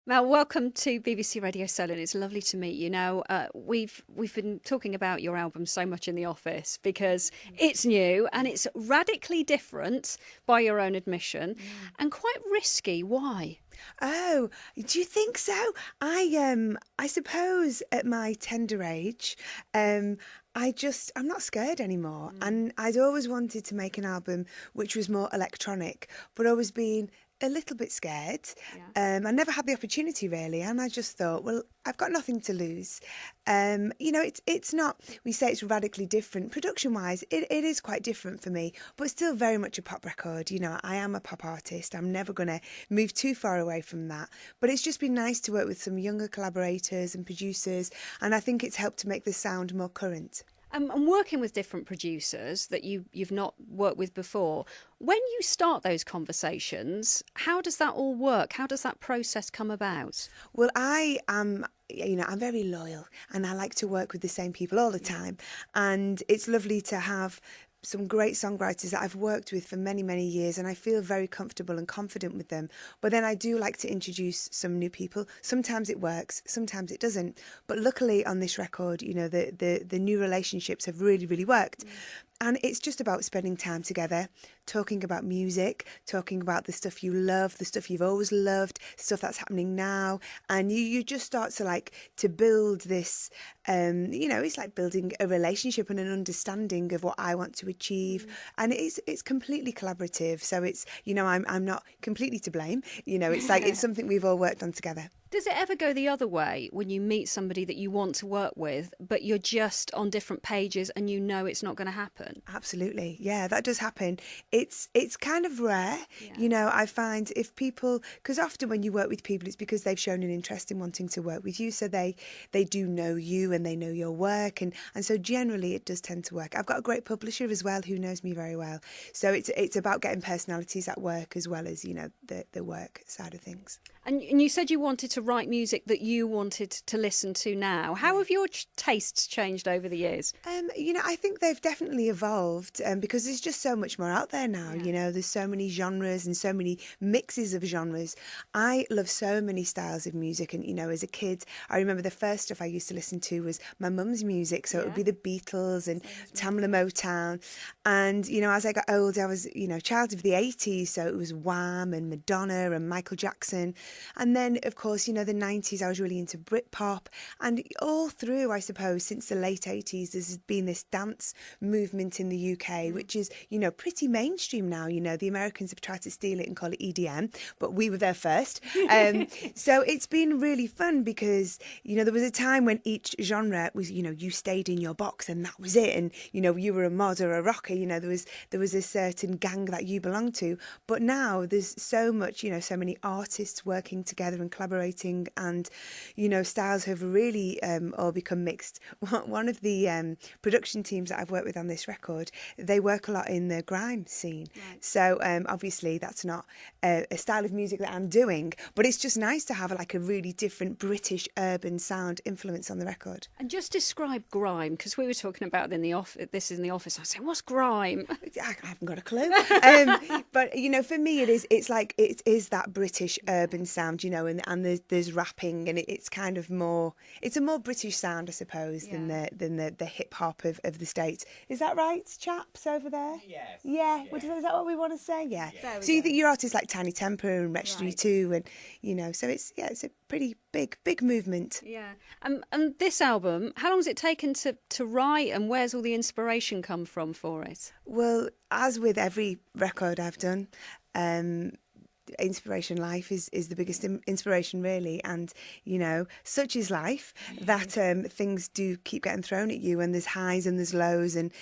Mel, welcome to BBC Radio Solent. It's lovely to meet you. Now, we've been talking about your album so much in the office because it's new and it's radically different by your own admission and quite risky. Why? Oh, do you think so? I suppose at my tender age, I'm not scared anymore. And I'd always wanted to make an album which was more electronic, but always been a little bit scared. I never had the opportunity really, and I just thought, well, I've got nothing to lose. It's not. We say it's radically different production wise. It is quite different for me, but still very much a pop record. You know, I am a pop artist. I'm never going to move too far away from that. But it's just been nice to work with some younger collaborators and producers, and I think it's helped to make the sound more current. And working with different producers that you've not worked with before, when you start those conversations, how does that all work? How does that process come about? Well, I'm very loyal and I like to work with the same people all the time. And it's lovely to have some great songwriters that I've worked with for many, many years, and I feel very comfortable and confident with them. But then I do like to introduce some new people. Sometimes it works, sometimes it doesn't. But luckily on this record, you know, the new relationships have really, really worked. And it's just about spending time together, talking about music, talking about the stuff you love, the stuff you've always loved, stuff that's happening now. And you just start to build this, it's like building a relationship and an understanding of what I want to achieve. And it's completely collaborative. So it's, I'm not completely to blame. It's like it's something we've all worked on together. Does it ever go the other way when you meet somebody that you want to work with, but you're just on different pages and you know it's not going to happen? Absolutely. Yeah, that does happen. It's kind of rare. Yeah. I find if people, because often when you work with people, it's because they've shown an interest in wanting to work with you. So they do know you and they know your work. And so generally it does tend to work. I've got a great publisher as well who knows me very well. So it's about getting personalities at work as well as, the work side of things. And you said you wanted to write music that you wanted to listen to now. How have your tastes changed over the years? I think they've definitely evolved because there's just so much more out there now. Yeah. There's so many genres and so many mixes of genres. I love so many styles of music. And, as a kid, I remember the first stuff I used to listen to was my mum's music. So it would be the Beatles and Tamla Motown. And, as I got older, I was, child of the 80s. So it was Wham and Madonna and Michael Jackson. And then, of course, the 90s, I was really into Britpop. And all through, I suppose, since the late 80s, there's been this dance movement in the UK, which is, pretty mainstream now. The Americans have tried to steal it and call it EDM, but we were there first. So it's been really fun because, there was a time when each genre was, you stayed in your box and that was it. And, you were a mod or a rocker, there was a certain gang that you belonged to. But now there's so much, so many artists working together and collaborating, and styles have really all become mixed. One of the production teams that I've worked with on this record, they work a lot in the grime scene. Right. So obviously that's not a style of music that I'm doing, but it's just nice to have a really different British urban sound influence on the record. And just describe grime, because we were talking about it in the office. I was saying, what's grime? I haven't got a clue. But for me it's like it is that British urban sound, and there's rapping, and it's kind of more, it's a more British sound, I suppose, than the hip hop of the States. Is that right, chaps over there? Yes. Yeah. Yeah. Is that what we want to say? Yeah. So you think your artists like Tiny Temper and Wretched Right. too, and so it's a pretty big movement. Yeah. And this album, how long has it taken to write, and where's all the inspiration come from for it? Well, as with every record I've done, inspiration, life is the biggest inspiration really, and such is life, that things do keep getting thrown at you, and there's highs and there's lows, and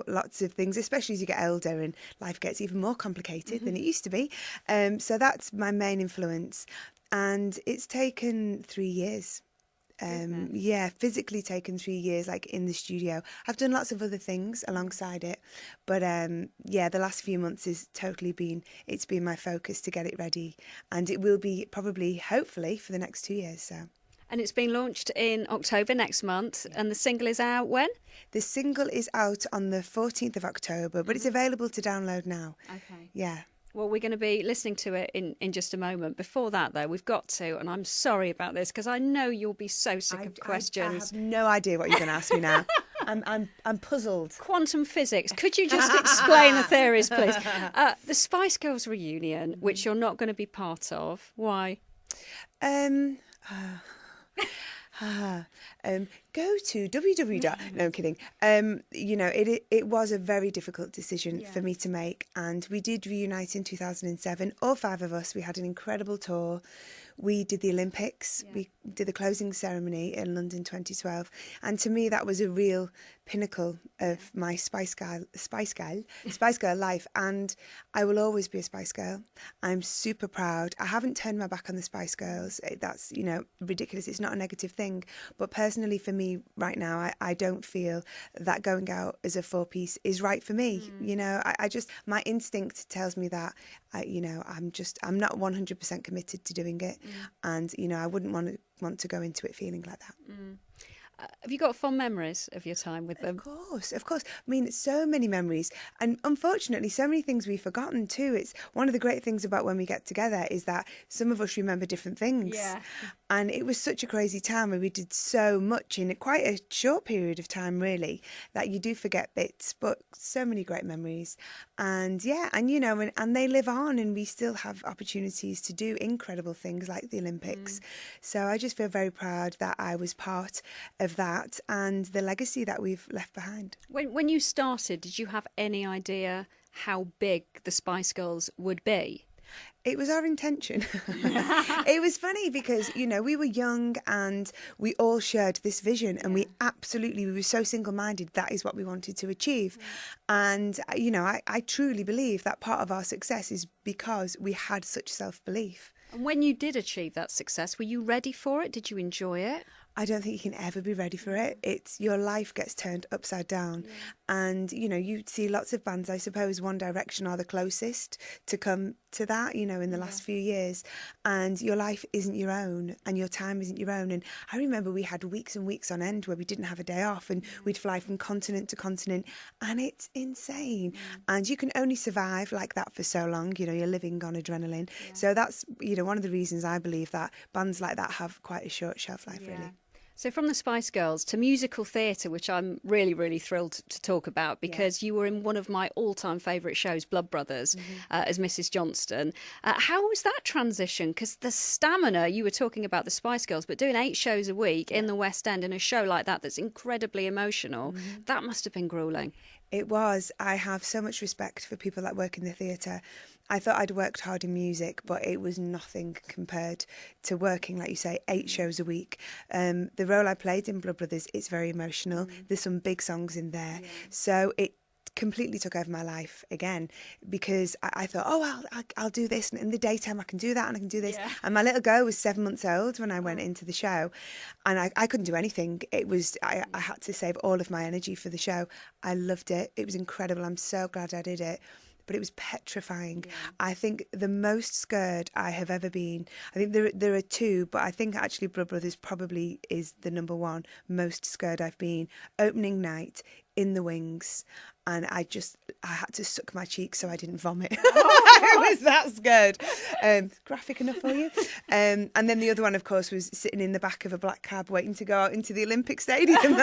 lots of things, especially as you get older and life gets even more complicated than it used to be. So that's my main influence, and it's taken 3 years. Physically taken 3 years, in the studio. I've done lots of other things alongside it, but the last few months has totally been my focus to get it ready, and it will be probably, hopefully, for the next 2 years. So. And it's been launched in October next month, and the single is out when? The single is out on the 14th of October, but it's available to download now. Okay. Yeah. Well, we're going to be listening to it in just a moment. Before that, though, we've got to, and I'm sorry about this because I know you'll be so sick of I questions. have no idea what you're going to ask me now. I'm puzzled. Quantum physics. Could you just explain the theories, please? The Spice Girls reunion, which you're not going to be part of. Why? Um, go to www. No, I'm kidding. It was a very difficult decision for me to make, and we did reunite in 2007. All five of us. We had an incredible tour. We did the Olympics. Yeah. We did the closing ceremony in London 2012, and to me that was a real pinnacle of my Spice Girl life. And I will always be a Spice Girl. I'm super proud. I haven't turned my back on the Spice Girls. That's ridiculous. It's not a negative thing, but personally for me right now, I don't feel that going out as a four-piece is right for me. I just, my instinct tells me that I'm not 100% committed to doing it, and I wouldn't want to go into it feeling like that. Have you got fond memories of your time with them? Of course. I mean, so many memories. And unfortunately, so many things we've forgotten too. It's one of the great things about when we get together is that some of us remember different things. Yeah. And it was such a crazy time where we did so much in quite a short period of time, really, that you do forget bits, but so many great memories. And and they live on, and we still have opportunities to do incredible things like the Olympics. So I just feel very proud that I was part of that and the legacy that we've left behind. When you started, did you have any idea how big the Spice Girls would be? It was our intention. It was funny because, we were young and we all shared this vision, and we were so single-minded. That is what we wanted to achieve. And, I truly believe that part of our success is because we had such self-belief. And when you did achieve that success, were you ready for it? Did you enjoy it? I don't think you can ever be ready for it. It's your life gets turned upside down. And, you see lots of bands, I suppose One Direction are the closest to come to that, in the last few years. And your life isn't your own and your time isn't your own. And I remember we had weeks and weeks on end where we didn't have a day off, and we'd fly from continent to continent, and it's insane. And you can only survive like that for so long, you're living on adrenaline. So that's, one of the reasons I believe that bands like that have quite a short shelf life, really. So from the Spice Girls to musical theatre, which I'm really, really thrilled to talk about, because you were in one of my all-time favourite shows, Blood Brothers, as Mrs. Johnston. How was that transition? Because the stamina, you were talking about the Spice Girls, but doing 8 shows a week in the West End in a show like that that's incredibly emotional, that must have been gruelling. It was. I have so much respect for people that work in the theatre. I thought I'd worked hard in music, but it was nothing compared to working, like you say, 8 shows a week. The role I played in Blood Brothers, it's very emotional. There's some big songs in there. So it completely took over my life again, because I thought, I'll do this, and in the daytime I can do that and I can do this. And my little girl was 7 months old when I went into the show, and I couldn't do anything. It was I had to save all of my energy for the show. I loved it. It was incredible. I'm so glad I did it. But it was petrifying. I think the most scared I have ever been, I think there are 2, but I think actually Blood Brothers probably is the number 1 most scared I've been. Opening night in the wings, and I had to suck my cheeks so I didn't vomit. I was that scared. Graphic enough for you? And then the other one, of course, was sitting in the back of a black cab waiting to go out into the Olympic Stadium.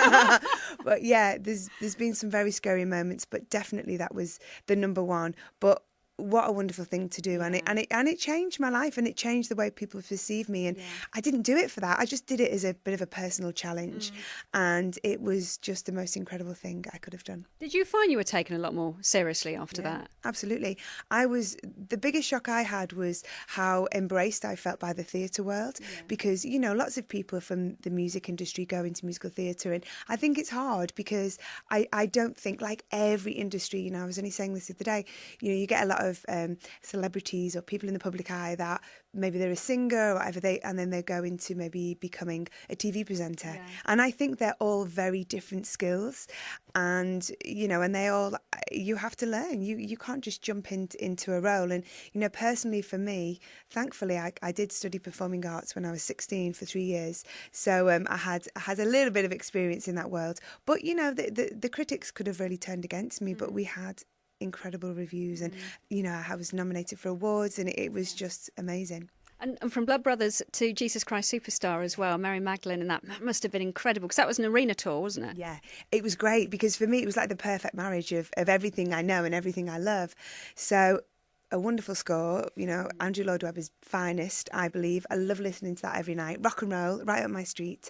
But yeah, there's been some very scary moments, but definitely that was the number 1. But what a wonderful thing to do, and it changed my life, and it changed the way people perceive me. And I didn't do it for that. I just did it as a bit of a personal challenge, and it was just the most incredible thing I could have done. Did you find you were taken a lot more seriously after that? Absolutely. The biggest shock I had was how embraced I felt by the theatre world, because lots of people from the music industry go into musical theatre, and I think it's hard because I don't think, like every industry, I was only saying this the other day, you get a lot of celebrities or people in the public eye that maybe they're a singer or whatever, and then they go into maybe becoming a TV presenter. And I think they're all very different skills, and and they all, you have to learn. You can't just jump into a role. And personally for me, thankfully I did study performing arts when I was 16 for 3 years, so I had a little bit of experience in that world. But the critics could have really turned against me, but we had incredible reviews, and I was nominated for awards, and it was just amazing. And from Blood Brothers to Jesus Christ Superstar as well, Mary Magdalene, and that must have been incredible because that was an arena tour, wasn't it? Yeah, it was great because for me it was like the perfect marriage of everything I know and everything I love. So a wonderful score, Andrew Lloyd Webber's finest, I believe. I love listening to that every night. Rock and roll, right up my street.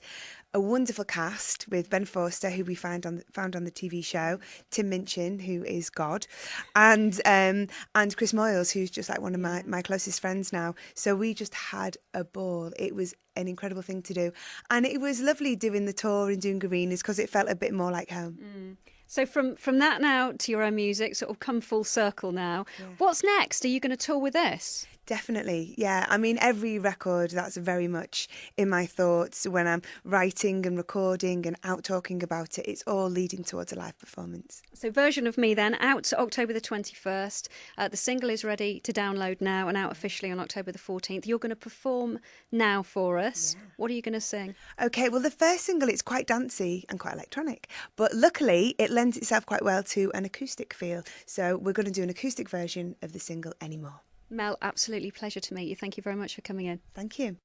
A wonderful cast with Ben Forster, who we found on the TV show, Tim Minchin, who is God, and Chris Moyles, who's just like one of my closest friends now. So we just had a ball. It was an incredible thing to do, and it was lovely doing the tour and doing arenas because it felt a bit more like home. So from that now to your own music, sort of come full circle now. Yeah. What's next? Are you going to tour with this? Definitely, yeah. I mean, every record, that's very much in my thoughts when I'm writing and recording and out talking about it. It's all leading towards a live performance. So Version of Me then, out October the 21st. The single is ready to download now and out officially on October the 14th. You're going to perform now for us. Yeah. What are you going to sing? Okay, well, the first single, it's quite dancey and quite electronic. But luckily, it lends itself quite well to an acoustic feel. So we're going to do an acoustic version of the single Anymore. Mel, absolutely pleasure to meet you. Thank you very much for coming in. Thank you.